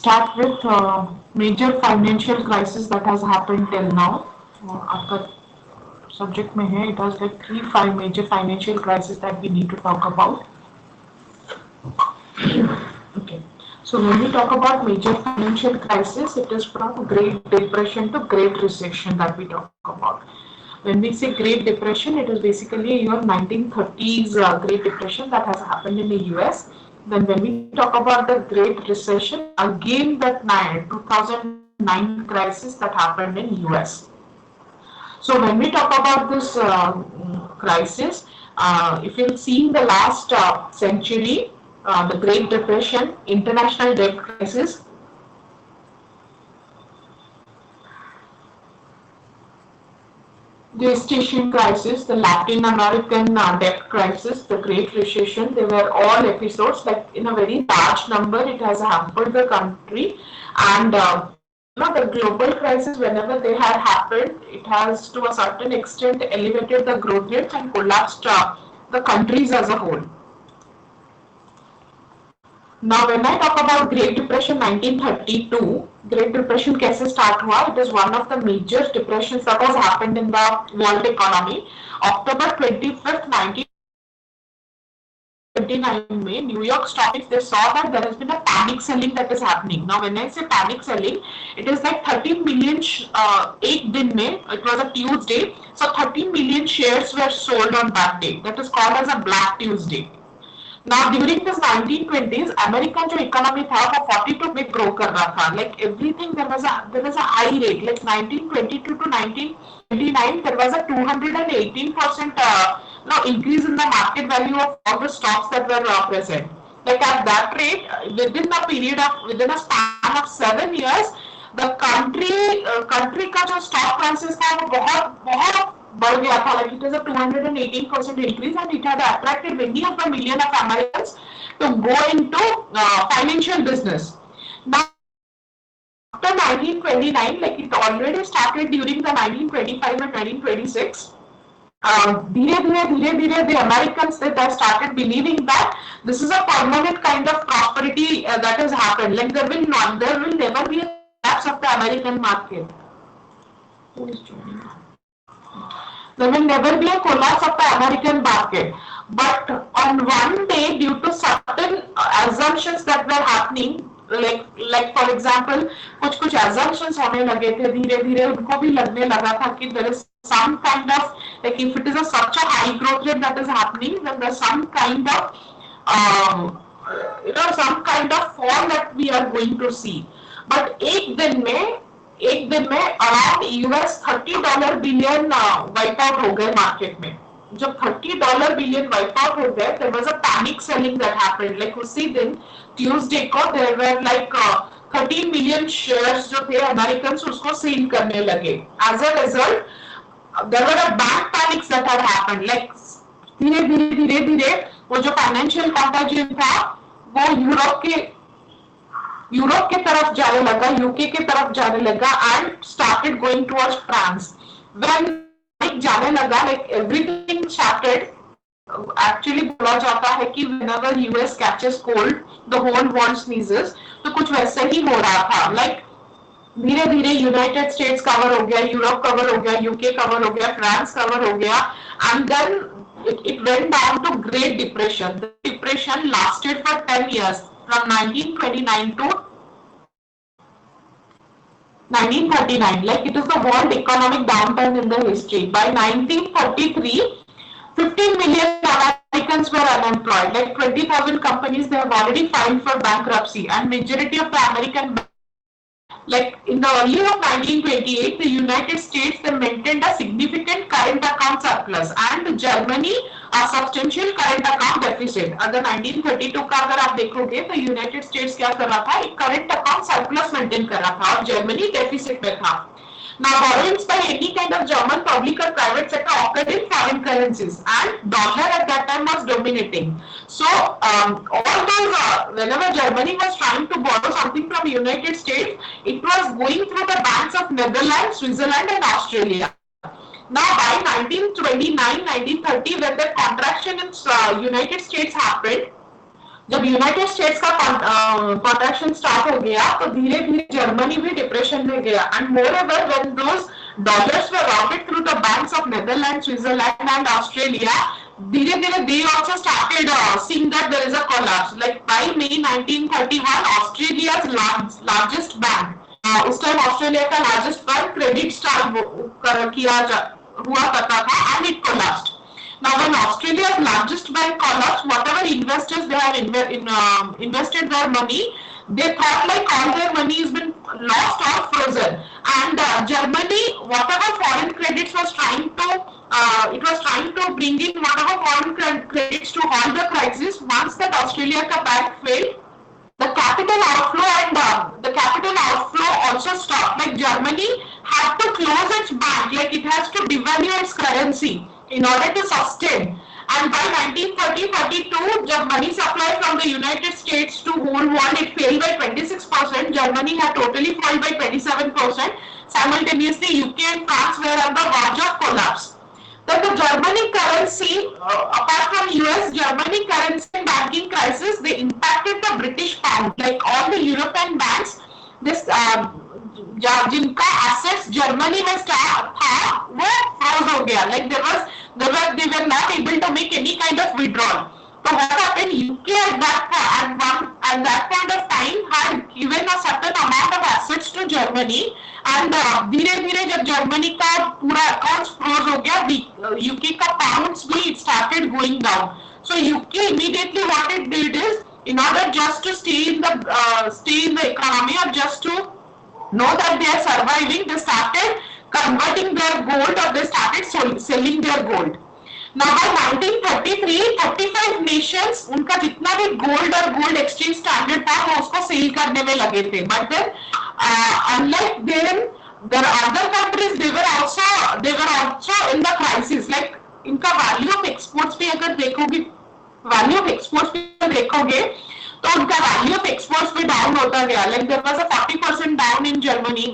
start with major financial crisis that has happened till now. आपका subject में है, it has like five major financial crises that we need to talk about. Okay. So when we talk about major financial crisis, it is from Great Depression to Great Recession that we talk about. When we say Great Depression, it is basically your 1930s Great Depression that has happened in the US. Then when we talk about the Great Recession, again that 2009 crisis that happened in US. So when we talk about this crisis, if you'll see in the last century, the Great Depression, international debt crisis, the East Asian crisis, the Latin American debt crisis, the Great Recession, they were all episodes, like in a very large number, it has hampered the country. And the global crisis, whenever they had happened, it has to a certain extent elevated the growth rates and collapsed the countries as a whole. Now, when I talk about Great Depression 1932, Great Depression कैसे start हुआ? It is one of the major depressions that has happened in the world economy. October 25th, 1929 में New York Stock Exchange, they saw that there has been a panic selling that is happening. Now, when I say panic selling, it is like 13 million एक दिन में, it was a Tuesday, so 13 million shares were sold on that day. That is called as a Black Tuesday. Now during this 1920s, American जो economy था वो 42 में grow कर रहा था. Like everything there was a high rate. Like 1922 to 1929 there was a 218% increase in the market value of all the stocks that were present. Like at that rate, within a span of 7 years, the country का जो stock prices था वो बहुत बढ़ गया था. Like it is a 218% increase, and it had attracted many of the million of Americans to go into financial business. Now, after 1929, like it already started during the 1925 and 1926. धीरे the Americans that started believing that this is a permanent kind of prosperity that has happened. Like there will never be a collapse of the American market. Who is joining? There will never be a collapse of the American market. But on one day, due to certain assumptions that were happening, like for example, कुछ assumptions होने लगे थे, धीरे उनको भी लगने लगा था कि there is some kind of, like if it is such a high growth rate that is happening, then there's some kind of fall that we are going to see. But एक दिन में around US $30 billion wipe out हो गए market में. जब $30 billion wipe out हो गए, there was a panic selling that happened. Like उसी दिन ट्यूसडे को there were like 13 million shares जो थे अमेरिकन उसको सेल करने लगे. As a result, there were a bank panics that had happened. Like धीरे वो जो फाइनेंशियल कंटाजियन था वो यूरोप के तरफ जाने लगा, यूके के तरफ जाने लगा, and started going towards France. When जाने लगा, लाइक एवरीथिंग स्टार्टेड, एक्चुअली बोला जाता है कि whenever US catches cold the whole world sneezes, तो कुछ वैसे ही हो रहा था. लाइक धीरे यूनाइटेड स्टेट्स कवर हो गया, यूरोप कवर हो गया, यूके कवर हो गया, फ्रांस कवर हो गया, and then it went down to Great Depression. The depression lasted for 10 years. From 1929 to 1939, like it is the world economic downturn in the history. By 1933, 15 million Americans were unemployed. Like 20,000 companies, they have already filed for bankruptcy, and majority of the American, like in the early of 1928, the United States, they maintained a significant current account surplus, and Germany a substantial current account deficit. अगर 1932 का अगर आप देखोगे तो United states क्या कर रहा था, एक करंट अकाउंट सरप्लस मेंटेन कर रहा था, और जर्मनी डेफिसिट में था. Now borrowings by any kind of German public or private sector occurred in foreign currencies, and dollar at that time was dominating. So all those whenever Germany was trying to borrow something from United States, it was going through the banks of Netherlands, Switzerland, and Australia. Now by 1929, 1930, when the contraction in United States happened, जब United states का contraction start हो गया तो धीरे धीरे Germany भी depression में गया and more ever when those dollars were routed through the banks of Netherland Switzerland and Australia धीरे धीरे they also started seeing that there is a collapse like by May 1931 Australia's largest bank उस time Australia का largest bank credit star किया हुआ करता था and it collapsed. Now, when Australia's largest bank collapsed, whatever investors they have invested their money, they thought like all their money has been lost or frozen. And Germany, whatever foreign credits was trying to, it was trying to bring in whatever foreign credits to halt the crisis. Once that Australia ka bank failed, the capital outflow and the capital outflow also stopped. Like Germany had to close its bank, like it has to devalue its currency in order to sustain. And by 1930-32, जब money supply from the United States to whole world it fell by 26%. Germany had totally fallen by 27%. Simultaneously, UK and France were on the verge of collapse. Then the Germany currency, apart from US, Germany currency and banking crisis, they impacted the British pound. Like all the European banks, this जिनका assets Germany में था वो froze हो गया. Like they were not able to make any kind of withdrawal. So what happened? UK at that point of time had given a certain amount of assets to Germany. And धीरे धीरे जब Germany का पूरा account froze हो गया UK का pounds भी it started going down. So UK immediately what it did is in order just to stay in the economy or just to know that they are surviving, they started converting their gold or they started selling their gold. Now by 1933 35 nations उनका जितना भी gold और gold exchange standard था वो उसको cell करने में लगे थे. But then unlike them there are other countries they were also in the crisis. Like इनका वैल्यू ऑफ एक्सपोर्ट्स भी अगर देखोगे वैल्यू ऑफ एक्सपोर्ट्स भी देखोगे तो उनका वैल्यू ऑफ एक्सपोर्ट्स भी डाउन होता गया. Like there was a 40% down in Germany.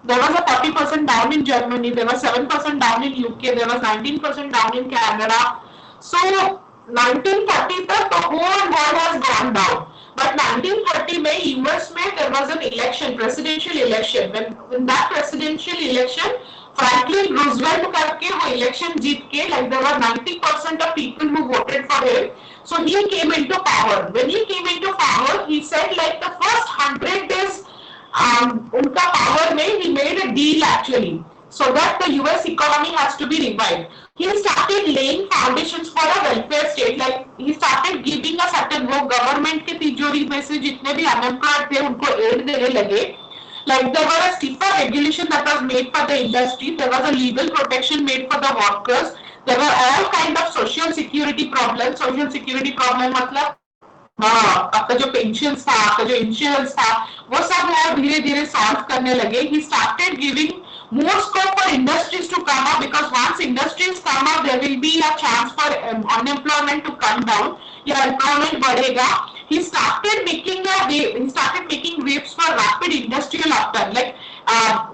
There was a 40% down in Germany. There was 7% down in UK. There was 19% down in Canada. So 1930 तक the whole world has gone down. But 1930 में US में there was an election, presidential election. When that presidential election, Franklin Roosevelt करके वो election जीत के, like there were 90% of people who voted for him. So he came into power. When he came into power, he said like the first 100 days उनका power में he made a deal actually so that the US economy has to be revived. He started laying foundations for a welfare state. Like he started giving a certain वो government के तिजोरी में से जितने भी unemployed थे उनको aid देने लगे. Like there was a stiffer regulation that was made for the industry. There was a legal protection made for the workers. There were all kind of social security problems. Social security problem मतलब आपका जो pension था, आपका जो insurance था, वो सब वो धीरे धीरे सॉल्व करने लगे. He started giving more scope for industries to come up because once industries come up, there will be a chance for unemployment to come down. या employment बढ़ेगा. He started making waves for rapid industrial upturn. Like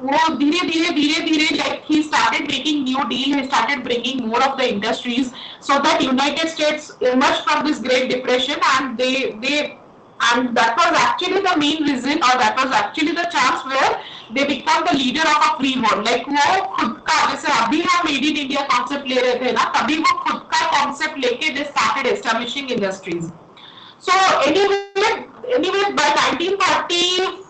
वो धीरे धीरे like he started making new deal. He started bringing more of the industries so that United States emerged from this Great Depression and and that was actually the main reason or that was actually the chance where they become the leader of a free world. Like वो खुद का जैसे अभी हम made in India concept ले रहे थे ना तभी वो खुद का कॉन्सेप्ट लेके they started establishing industries. So anyway by 1935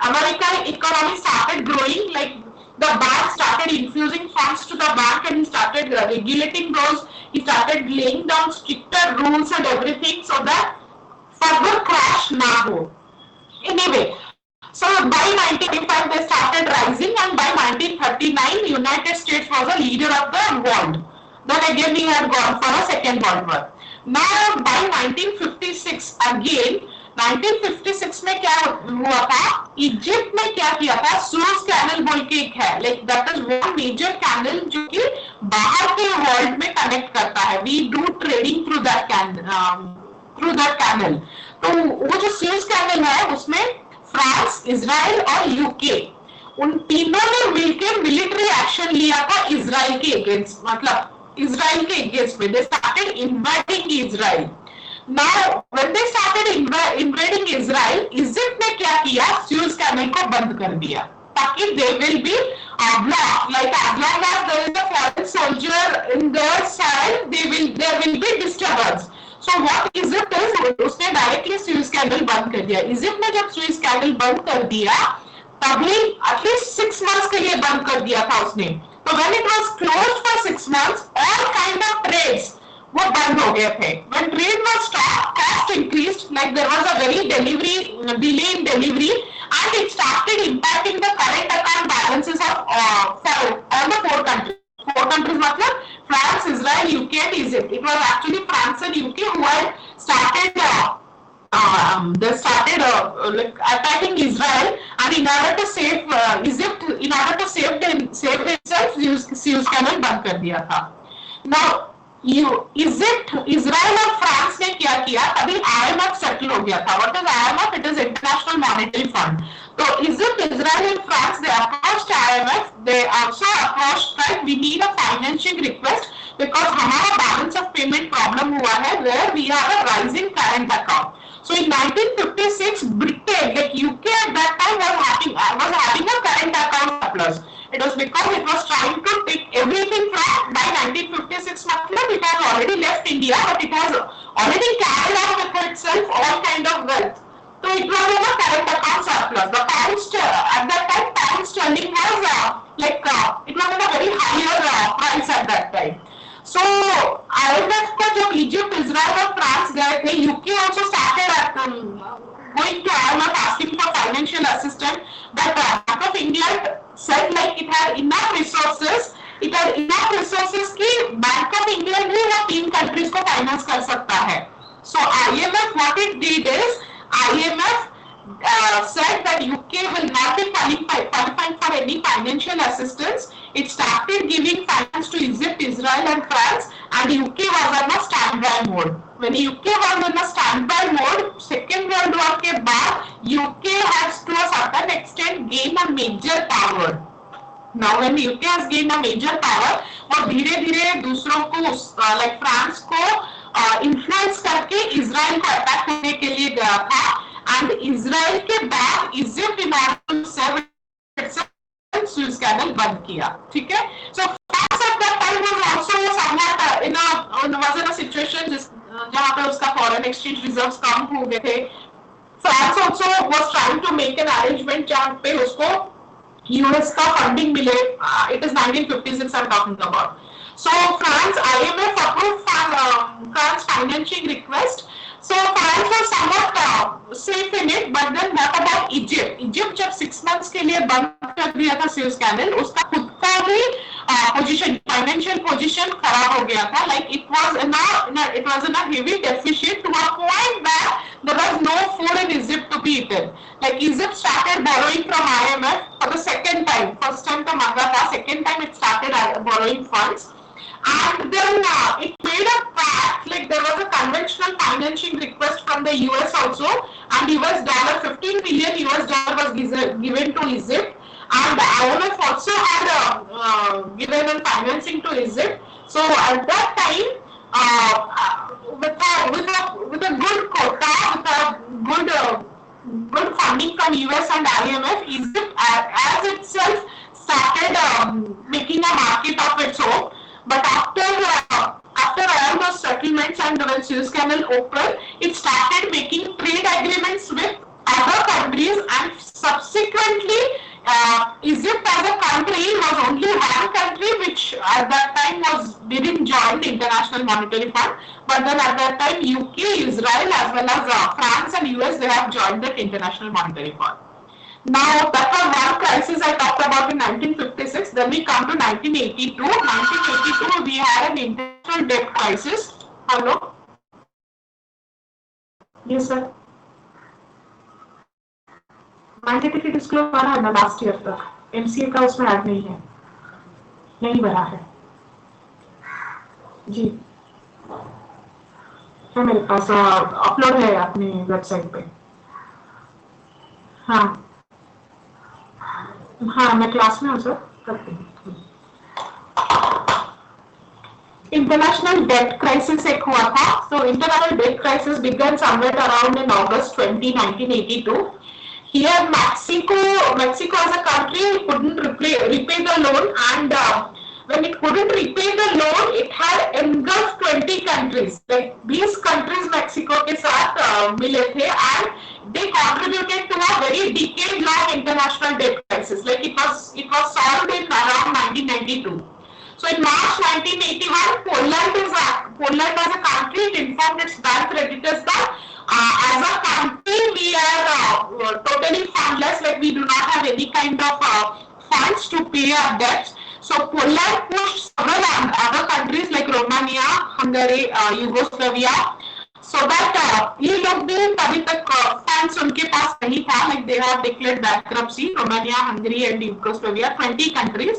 American economy started growing. Like the bank started infusing funds to the bank and he started regulating those. He started laying down stricter rules and everything so that further crash na ho. Anyway, so by 1935 they started rising and by 1939 United States was a leader of the world. Then again he had gone for a second world war. Now by 1956 again 1956 में क्या हुआ था Egypt में क्या किया था Suez canal बोल के एक है like that is one major canal जो कि बाहर के वर्ल्ड में कनेक्ट करता है we do trading through that canal तो वो जो सुएज कैनल है उसमें फ्रांस इजराइल और यूके उन तीनों ने मिलकर मिलिट्री एक्शन लिया था इजराइल के अगेंस्ट मतलब Israel के against में. They started invading Israel. Now when they started invading Israel, Egypt ने क्या किया? Suez Canal को बंद कर दिया ताकि they will be blocked. Like as long as there is a foreign soldier in their side, there will be disturbance. So what Egypt is, उसने directly Suez Canal बंद कर दिया. Egypt ने जब Suez Canal बंद कर दिया, तभी एटलीस्ट 6 months के लिए बंद कर दिया था उसने. तो when it was closed for 6 months, all kind of trades वो बंद हो गए थे. When trade was stopped, cost increased, like there was a very delay in delivery, and it started impacting the current account balances of all the 4 countries. 4 countries मतलब France, Israel, UK and Egypt. It was actually France and UK who had started they started like attacking Israel, and in order to save Egypt, in order to save themselves, Suez Canal बंद कर दिया था. Now Egypt, Israel और France ने क्या किया? तभी IMF settle हो गया था. What is IMF? It is international monetary fund. तो Egypt, Israel and France they approached IMF. They also approached that we need a financial request because हमारा बैलेंस ऑफ पेमेंट प्रॉब्लम हुआ है, where we have a rising current account. So in 1956, Britain, like UK at that time, was having a current account surplus. It was because it was trying to take everything from, by 1956, it has already left India, but it has already carried out with itself all kind of wealth. So it was in a current account surplus. The pound at that time, pound sterling was it was in a very higher price at that time. So IMF को जब Egypt, Israel और France गए थे, UK also started going to IMF asking for financial assistance, but Bank of England said like it had enough resources. It had enough resources कि Bank of England ही वो 3 countries को finance कर सकता है. So IMF, what it did is IMF said that UK will not be qualifying for any financial assistance. It started giving finance to Egypt, Israel and France, and UK was on a standby mode. When UK was on a standby mode, Second World War के बाद UK has to a certain extent gained a major power. Now when UK has gained a major power, वो धीरे-धीरे दूसरों को like France को influence करके Israel को attack करने के लिए गया था. And Israel के बाद Egypt in order to save itself Suez Canal बंद किया. ठीक है? So France at that time was also somewhat was in a situation जहाँ पे उसका foreign exchange reserves कम हो गए थे. France also was trying to make an arrangement जहाँ पे उसको US का funding मिले. It is 1956 I'm talking about. So France, IMF approved France financing request. So France was somewhat safe in it, but then what about Egypt? Egypt जब 6 months के लिए बंद कर दिया था Suez Canal, उसका खुद का भी position, financial position खराब हो गया था. Like it was in a heavy deficit to a point that there was no food in Egypt to be eaten. Like Egypt started borrowing from IMF for the second time. First time तो मांगा था, second time it started borrowing funds. And then it made a pact, like there was a conventional financing request from the US also, and $15 million was given to Egypt, and IMF also had given a financing to Egypt. So at that time, with a good quota, with a good funding from US and IMF, Egypt as itself started making a market of its own. But after all those settlements and when Suez Canal opened, it started making trade agreements with other countries, and subsequently Egypt as a country was only one country which at that time didn't join the International Monetary Fund, but then at that time UK, Israel as well as France and US, they have joined the International Monetary Fund. Now that was one crisis I talked about in 1956. Then we come to 1982. 1982 we had an international debt crisis. Hello? Yes sir. Mandatory disclosure भरा है ना last year तक. MCA का उसमें add नहीं भरा है. जी. है मेरे पास अपलोड है अपनी वेबसाइट पे. हाँ. हाँ मैं क्लास में हूँ सर, करती हूँ. इंटरनेशनल डेट क्राइसिस एक हुआ था. So international debt crisis began somewhere around in August 20, 1982. Here, Mexico as a country couldn't repay the loan, and when it couldn't repay the loan, it had engulfed 20 countries. Like 20 countries Mexico के साथ मिले थे, and they contributed to a very decade-long international debt crisis. Like it was solved in around 1992. So in March 1981, Poland as a country, it informed its bank creditors that as a country we are totally fundless, like we do not have any kind of funds to pay our debts. So Poland pushed several other countries like Romania, Hungary, Yugoslavia, so that ये लोग भी तभी तक funds उनके पास नहीं था, like they have declared bankruptcy. Romania, Hungary and Yugoslavia, 20 countries.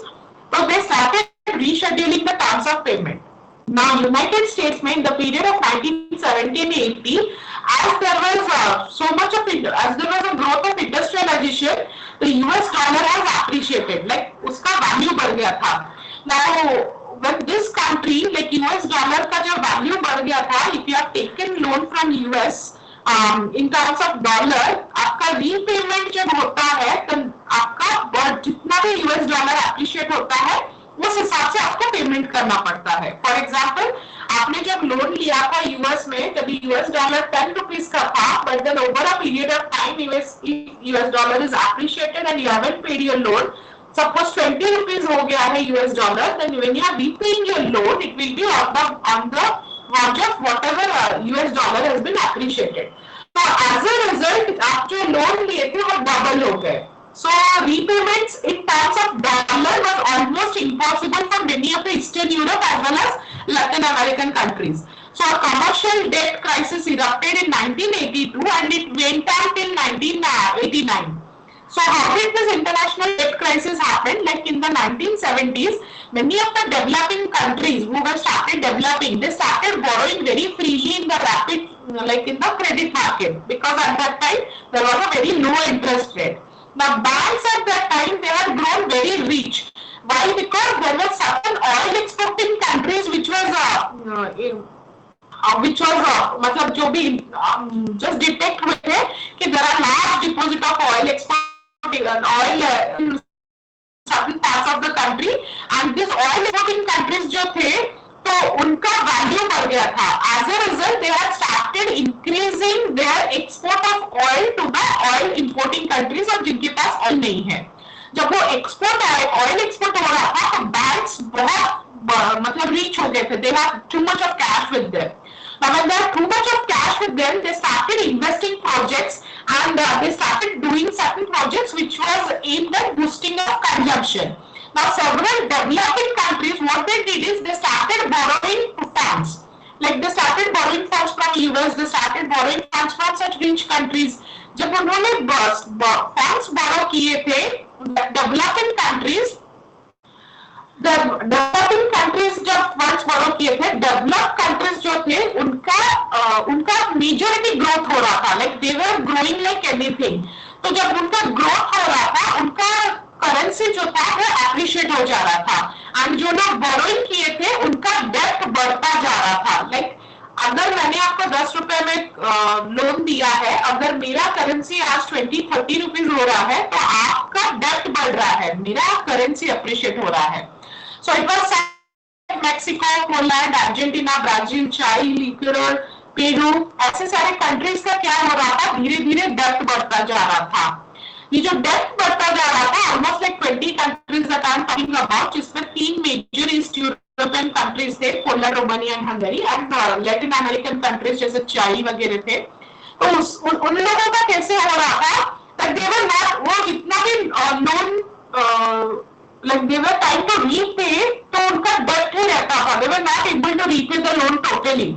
So they started rescheduling the terms of payment. Now, United States में in the period of 1970-80, as there was a growth of industrialization, the US dollar has appreciated. Like उसका value बढ़ गया था. Now, when this country, like US dollar का जो value बढ़ गया था, if you have taken loan from US in terms of dollar, आपका repayment जब होता है, तो आपका जितना भी US dollar appreciate होता है, उस हिसाब से आपको पेमेंट करना पड़ता है. फॉर एग्जाम्पल, आपने जब लोन लिया था यूएस में, तभी यूएस डॉलर 10 रुपीज का था, but then over a period of time US dollar is appreciated and you haven't paid your loan. Suppose 20 rupees हो गया है US dollar, then when you are repaying your loan, it will be on the verge of whatever US dollar has been appreciated. तो as a result आप जो loan लिए थे वो double हो गए. So repayments in terms of dollar was almost impossible for many of the Eastern Europe as well as Latin American countries. So a commercial debt crisis erupted in 1982 and it went on till 1989. So how did this international debt crisis happen? Like in the 1970s, many of the developing countries who were started developing, they started borrowing very freely in the in the credit market, because at that time there was a very low interest rate. Now banks at that time, they had grown very rich. Why? Because there were certain oil exporting countries which was मतलब जो भी just detect हुए थे कि there are large deposit of oil in certain parts of the country, and this oil exporting countries जो थे, तो उनका वैल्यू बढ़ गया था. As a result, they had started increasing their export of oil to the oil importing countries, और जिनके पास oil नहीं है. जब वो ऑयल एक्सपोर्ट हो रहा था, तो बैंक्स बहुत मतलब रीच हो गए थे. They have too much of cash with them. Now when they have too much of cash with them, they started investing projects, and they started doing certain projects which was aimed at boosting of consumption. Now several developing countries, what they did is they started borrowing funds. Like they started borrowing funds from US, they started borrowing funds from such rich countries. जब उन्होंने funds borrow किए थे, developing countries जब funds borrow किए थे, developed countries जो थे, उनका majority growth हो रहा था. Like they were growing like anything. तो जब उनका growth हो रहा था, उनका करेंसी जो था वो एप्रिशिएट हो जा रहा था, एंड जो लोग बोरोइंग किए थे उनका डेट बढ़ता जा रहा था. लाइक अगर मैंने आपको 10 रुपए में लोन दिया है, अगर मेरा करेंसी आज 20-30 रुपीज हो रहा है, तो आपका डेट बढ़ रहा है, मेरा करेंसी अप्रिशिएट हो रहा है. So it was Mexico, Poland, Argentina, Brazil, Chile, Ecuador, Peru, ऐसे सारे कंट्रीज का क्या हो रहा था, धीरे धीरे डेट बढ़ता जा रहा था. ये जो डेट बढ़ता जा रहा था, almost like 20 countries that I am talking about, जिसमें 3 मेजर ईस्ट यूरोपियन कंट्रीज थे, Poland, Romania and Hungary, and Latin American countries जैसे चाइली वगैरह थे. तो उन लोगों का कैसे हो रहा था, देवर नॉट, वो जितना भी loan like they were time to repay, तो उनका डेट ही रहता था. They were not able to repay the loan totally,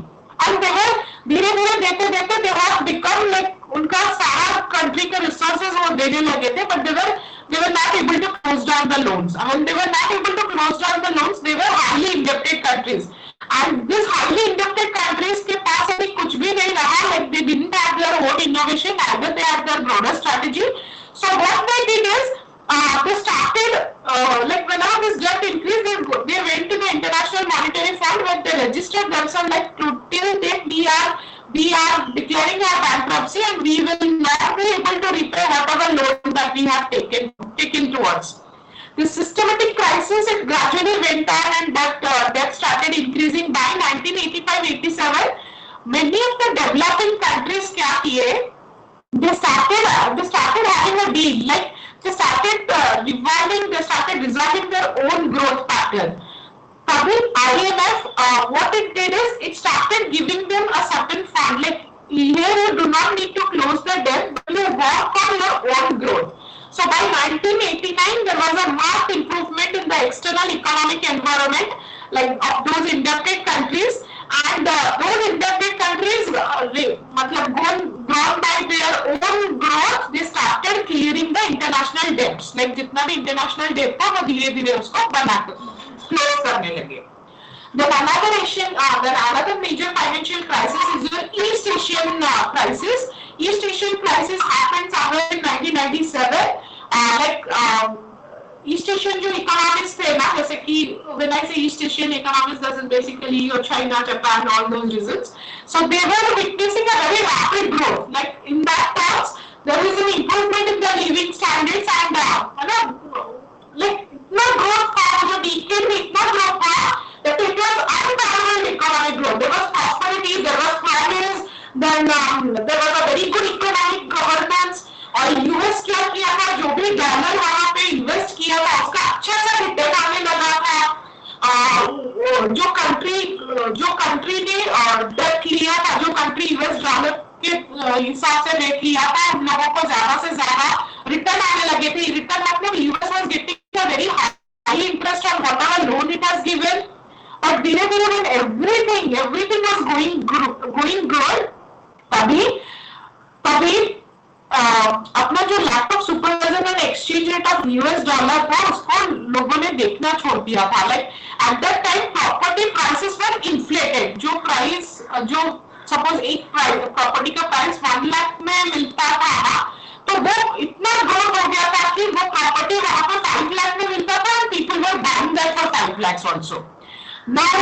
and they were धीरे धीरे देते देते दे हैव बिकम लाइक उनका सारा कंट्री के रिसोर्सेज वो देने लगे थे, but they were not able to close down the loans. When they were not able to close down the loans, they were highly indebted countries, and these highly indebted countries के पास अभी कुछ भी नहीं रहा. Like they didn't have their own innovation, neither they had their broader strategy. So what they did is they started like whenever this debt increased, they went to the International Monetary Fund, where they registered themselves like till date we are declaring our bankruptcy and we will not be able to repay whatever loan that we have taken towards. The systematic crisis, it gradually went on and debt started increasing by 1985-87. Many of the developing countries क्या किए? They started having a deal, like they started resolving their own growth pattern. Public IMF, what it did is it started giving them a certain fund, like here you do not need to close the debt, but you work on your own growth. So by 1989, there was a marked improvement in the external economic environment, like of those indebted countries, and those indebted countries, grown by their own growth, they started clearing the international debts. Like जितना भी international debt था, वो धीरे-धीरे उसको close करने लगे. Then another major financial crisis is the East Asian crisis. East Asian crisis happened somewhere in 1997. East Asian जो economists थे ना, जैसे कि when I say East Asian economists, that is basically your China, Japan, all those regions. So they were witnessing a very rapid growth. Like in that terms, there is an improvement in the living standards and like no growth था, जो decade में इतना growth था that it was unparalleled economic growth. There was prosperity, there was progress, then there was a very good economic governance. और US क्या किया था, जो भी डॉलर वहां पे इन्वेस्ट किया था उसका अच्छा सा रिटर्न आने लगा था. जो कंट्री ने डेट लिया था, जो कंट्री यूएस डॉलर के हिसाब से डेट लिया था, उन लोगों को ज्यादा से ज्यादा रिटर्न आने लगे थे. रिटर्न मतलब US was getting a very high interest on whatever loan it has given. और धीरे धीरे when everything was going good, तभी अपना जो lack of supervision and exchange rate of US dollar था उसको लोगों ने देखना छोड़ दिया था. Like at that time property prices were inflated. जो सपोज एक प्रॉपर्टी का प्राइस 1 लाख में मिलता था, तो वो इतना ग्रोथ हो गया था कि वो प्रॉपर्टी वहां पर 5 लाख में मिलता था and people were buying that for 5 lakhs also. Now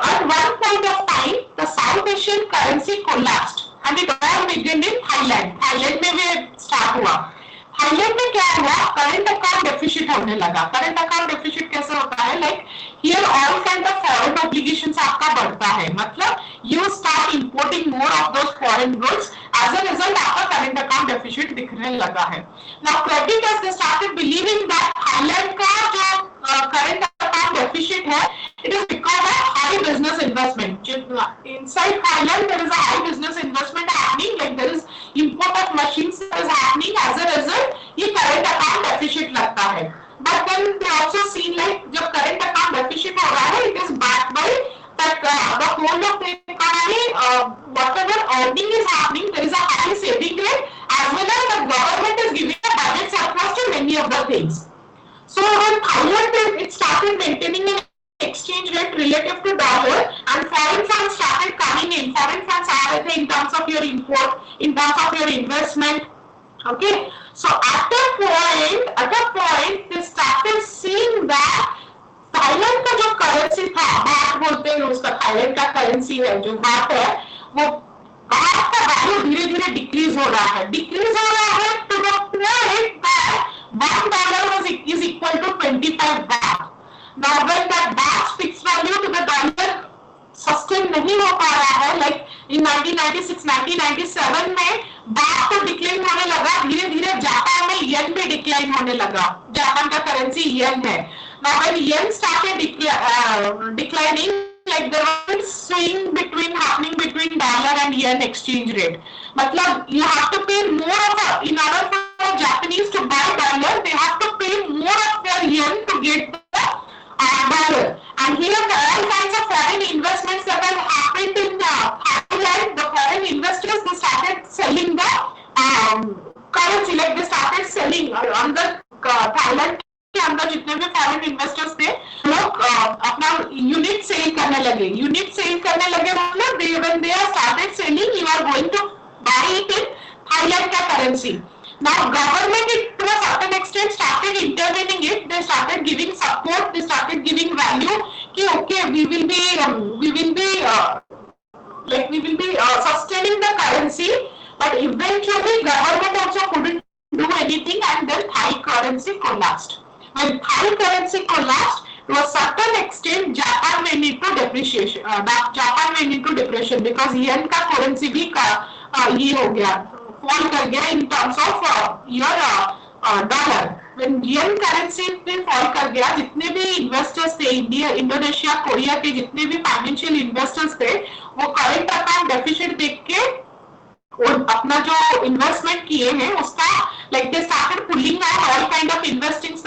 at one point of time the South Asian currency collapsed and it all began in Thailand. Thailand में भी start हुआ. Thailand में क्या हुआ, current account deficit होने लगा. Current account deficit कैसे होता है, like here all kind of foreign obligations आपका बढ़ता है, मतलब you start importing more of those foreign goods. As a result आपका current account deficit दिखने लगा है. Now creditors they started believing that Thailand का जो current account deficit है, it is because of high business investment. Inside Thailand there is a high business investment happening, like there is import of machines that is happening. As a result ये current account deficit लगता है. But then they also seen like जब current account deficit हो रहा है, it is backed by that the whole of the economy, whatever earning is happening, there is a high saving rate, as well as the government is giving a budget surplus to many of the things. So when Thailand it started maintaining an exchange rate relative to dollar and foreign funds started coming in. Foreign funds are in terms of your import, in terms of your investment. Okay, so at a point they started seeing that Thailand का जो currency था, बात बोलते हैं उसका, Thailand का currency है जो बात है, वो बात का वैल्यू धीरे धीरे डिक्रीज हो रहा है to the point that $1 is equal to 25 baht. Now when that baht fixed value to the dollar sustain नहीं हो पा रहा है, लाइक इन 1996 1997 में बात तो डिक्लाइन होने लगा, धीरे धीरे जापान में येन भी डिक्लाइन होने लगा. जापान का करेंसी येन है. Now when yen started declining, like there was a swing happening between dollar and yen exchange rate. मतलब you have to pay more of in order for Japanese to buy dollar, they have to pay more of their yen to get the dollar. And here all kinds of foreign investments that have happened in Thailand, the foreign investors they started selling the currency, like they started selling on the Thailand के अंदर जितने भी foreign investors थे लोग अपना unit cell करने लगे मतलब when they are started selling, you are going to buy it in Thailand का currency. Now government to a certain extent started intervening it, they started giving support, they started giving value कि okay we will like we will be sustaining the currency, but eventually government also couldn't do anything, and then Thai currency collapsed. When Thai currency collapsed, to a certain extent, Japan went into depreciation. Japan went into depression because yen का currency भी ये हो गया, fall कर गया in terms of your dollar. When yen currency पे fall कर गया, जितने भी investors थे, इंडिया, इंडोनेशिया, कोरिया के जितने भी financial investors थे, वो current account deficit देख के और अपना जो इन्वेस्टमेंट किए हैं उसका like they started pulling out all kind of investments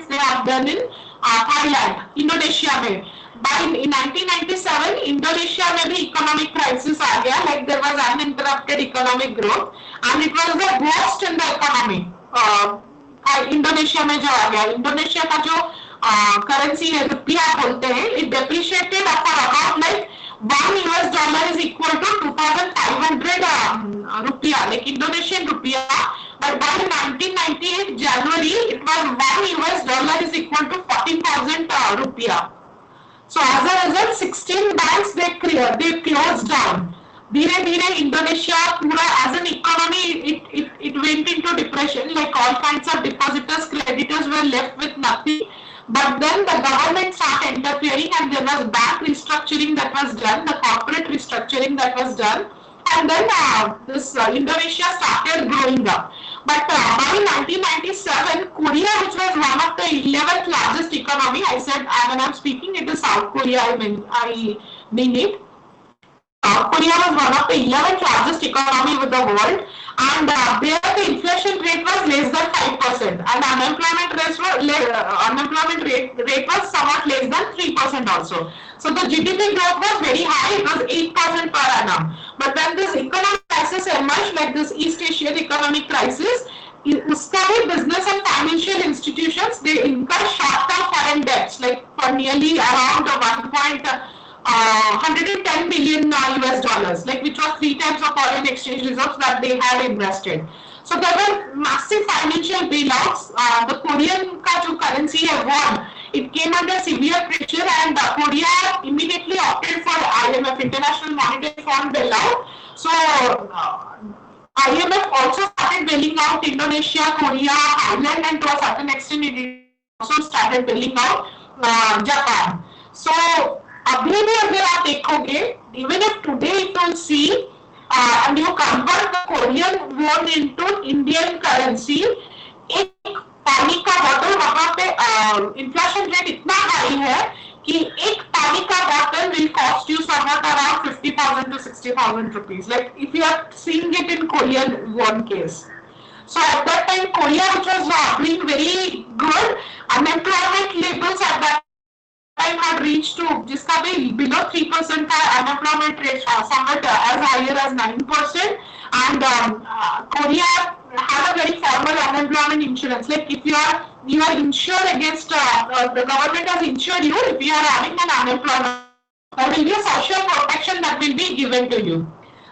they have done in Thailand, Indonesia में. By in 1997 Indonesia में भी economic crisis आ गया, like there was uninterrupted economic growth and it was the worst in the economy. Indonesia में जो आ गया, Indonesia का जो currency है रुपया बोलते हैं, it depreciated for about like $1 is equal to 2,500 rupiah, like Indonesian rupiah. But by 1998 January, it was $1 is equal to 14,000 rupiah. So as a result, 16 banks they closed down. धीरे-धीरे Indonesia पूरा as an economy it went into depression. Like all kinds of depositors, creditors were left with nothing. But then the government started interfering and there was bank restructuring that was done, the corporate restructuring that was done, and then this Indonesia started growing up. But by 1997, Korea, which was one of the 11th largest economy, I said when I'm speaking it is South Korea, I mean it. South Korea was one of the 11th largest economy with the world, and there the inflation rate was less than 5%, and unemployment rate was somewhat less than 3% also. So the GDP growth was very high; it was 8% per annum. But when this economic crisis emerged, like this East Asian economic crisis, उसका भी business and financial institutions they incur short-term foreign debts, like for nearly around 110 billion US dollars, like which was 3 times of foreign exchange reserves that they had invested. So there were massive financial bailouts. The Korean का जो currency है won, it came under severe pressure, and Korea immediately opted for IMF, International Monetary Fund bailout. So IMF also started bailing out Indonesia, Korea, Thailand, and to a certain extent it also started bailing out Japan. So अभी भी अगर आप देखोगे, even if today you will see and you convert the Korean won into Indian currency, एक पानी का bottle वहां पे inflation rate इतना हाई है कि एक पानी का bottle will cost you somewhat around 50,000 to 60,000 rupees. Like if you are seeing it in Korean won case. So at that time, Korea, which was doing very good, unemployment levels at that time had reached to जिसका भी below 3% का unemployment rate, somewhat as higher as 9%, and Korea had a very formal unemployment insurance. Like if you are insured against the government has insured you if you are having an unemployment, there will be a social protection that will be given to you.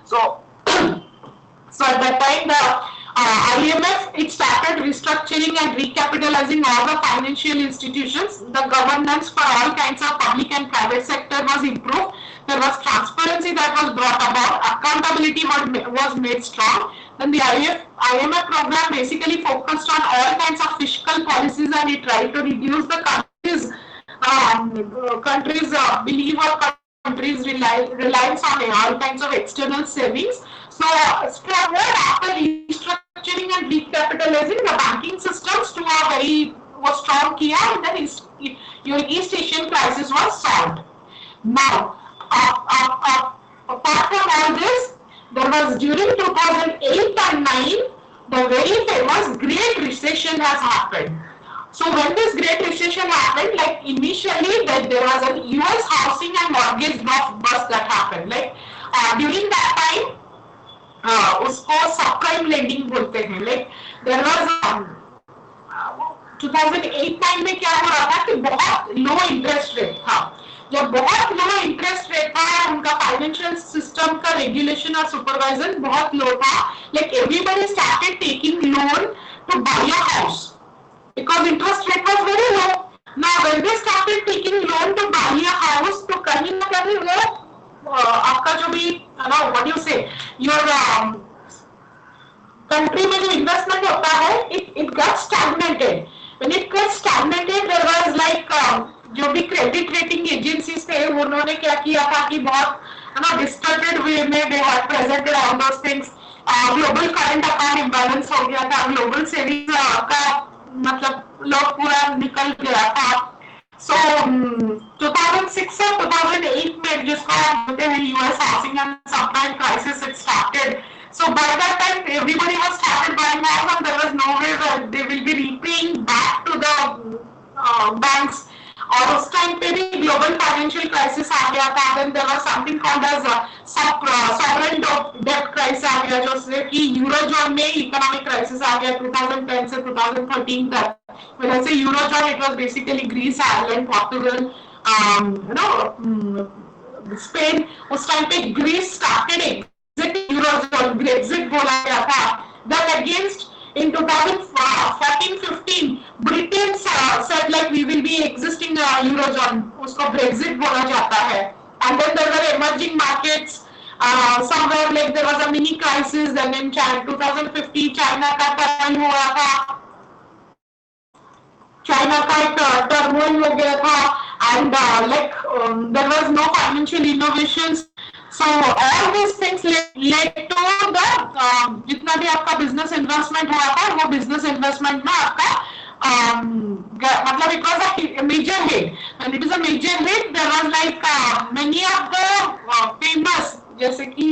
So at that time the IMF it started restructuring and recapitalizing all the financial institutions. The governance for all kinds of public and private sector was improved. There was transparency that was brought about. Accountability was made strong. Then the IMF program basically focused on all kinds of fiscal policies, and it tried to reduce the countries' belief or countries' reliance on all kinds of external savings. So after restructuring and recapitalizing, the banking systems to a very strong kiya, and then your East Asian crisis was solved. Now, apart from all this, there was during 2008 and 9, the very famous Great Recession has happened. So when this Great Recession happened, like initially there was a US housing and mortgage bust that happened. Like during that time, उसको subprime lending बोलते हैं. Like there was 2008-9 में क्या हो रहा था कि बहुत लो इंटरेस्ट रेट था. जब बहुत लो इंटरेस्ट रेट था, उनका फाइनेंशियल सिस्टम का रेगुलेशन और सुपरवाइजन बहुत लो था. Like everybody started taking loan to buy a house because interest rate was very low. Now when they started taking loan to buy a house, तो कहीं ना कहीं वो आपका जो भी ना what do you say your country में जो इन्वेस्टमेंट होता है it got stagnated. When it got stagnated, there was like जो भी क्रेडिट रेटिंग एजेंसीज थे उन्होंने क्या किया था कि बहुत ना डिस्टर्टेड वे में they have presented all those things. Global current account imbalance हो गया था, ग्लोबल सेविंग का मतलब लोग पूरा निकल गया था. सो 2006 और 2008 में जिसको हम बोलते हैं US housing and subprime crisis it started. So by that time, everybody has started buying house, and there was no way that they will be repaying back to the banks. और उस टाइम पे भी global financial crisis आ गया था. Then there was something called as sovereign debt crisis आ गया, जो से कि यूरोजोन में इकोनॉमिक क्राइसिस आ गया 2010 से 2013 तक. When I say eurozone, it was basically Greece, Ireland, Portugal, Spain. उस टाइम पे ग्रीस स्टार्टेड यूरोजोन, ब्रेक्सिट बोला गया था. Then against in 2014-15 Britain said like we will be existing eurozone, उसको ब्रेक्सिट बोला जाता है. And then there were emerging markets, somewhere like there was a mini crisis. Then in 2015 China का turn हुआ था, चाइना का एक टर्मोइल हो गया था. And there was no financial innovations. So all these things led to the जितना भी आपका business investment हुआ था, वो business investment में आपका मतलब it was a major hit. And it is a major hit. There was like many of the famous, जैसे कि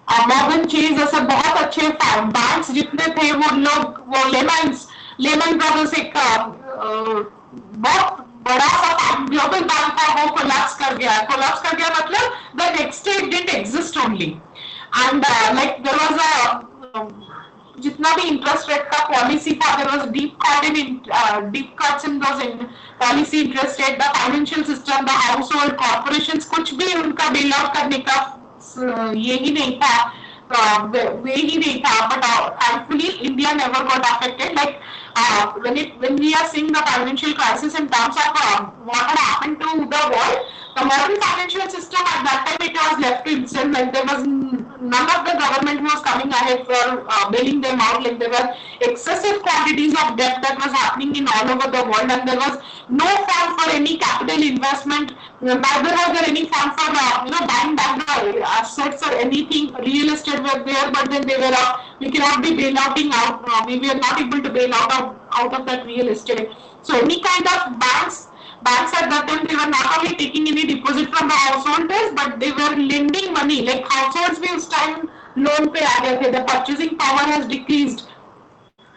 मॉर्गन चेज जैसे बहुत अच्छे बैंक्स जितने थे वो लेमन ब्रदर्स एक बहुत बड़ा सा ग्लोबल बैंक था, वो कोलैप्स कर गया मतलब the next day didn't exist only. And like there was a जितना भी इंटरेस्ट रेट का पॉलिसी था, there was deep cuts in those policy interest rate. The financial system, the household corporations, कुछ भी उनका बेल आउट करने का ये ही नहीं था, वे ही नहीं था. But thankfully India never got affected. Like when we are seeing the financial crisis in terms of what had happened to the world, the modern financial system at that time it was left to itself. Like there was none of the government was coming ahead for bailing them out. Like there were excessive quantities of debt that was happening in all over the world, and there was no fund for any capital investment. Neither was there any fund for buying back the assets or anything. Real estate were there, but then they were we cannot be bailouting out. We were not able to bail out of that real estate. So any kind of banks at that time, they were not only taking any deposit from the householders, but they were lending money. Like households भी उस time loan पे आ गए थे. The purchasing power has decreased.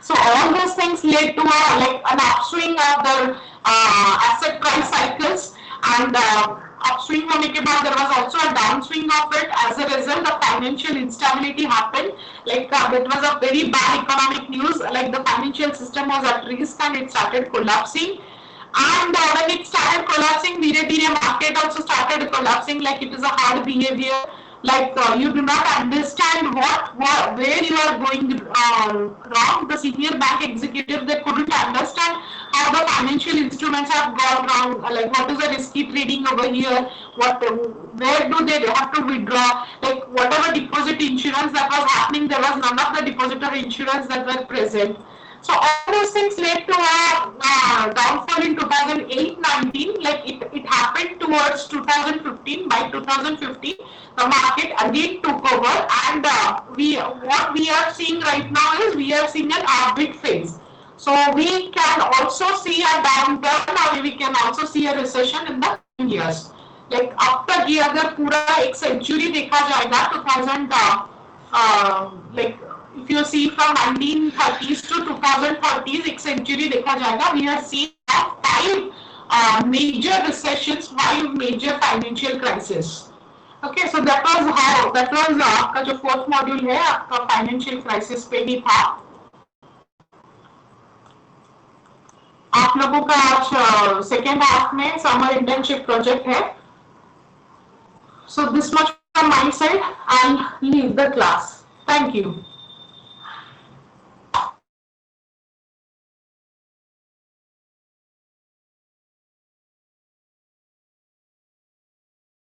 So all those things led to an upswing of the asset price cycles, and upswing होने के बाद there was also a downswing of it. As a result, the financial instability happened. Like it was a very bad economic news. Like the financial system was at risk and it started collapsing. And when it started collapsing, धीरे-धीरे market also started collapsing. Like it is a hard behavior. Like you do not understand where you are going wrong. The senior bank executive, they couldn't understand how the financial instruments have gone wrong. Like what is the risky trading over here? Where do they have to withdraw? Like whatever deposit insurance that was happening, there was none of the depositor insurance that were present. So all those things led to a downfall in 2008-19. Like it happened towards 2015. By 2015, the market again took over, and what we are seeing right now is we are seeing an arbitrage phase. So we can also see a downturn, or we can also see a recession in the coming years. Like अब तक ये अगर पूरा एक century देखा जाएगा 2000 like if you see from 1930s to 2040s, एक century देखा जाएगा. We are seeing 5 major recessions, 5 major financial crises. Okay, so that was आपका जो fourth module है आपका financial crisis पे ही था. आप लोगों का आज second half में summer internship project है. So this much from my side. I'll leave the class. Thank you.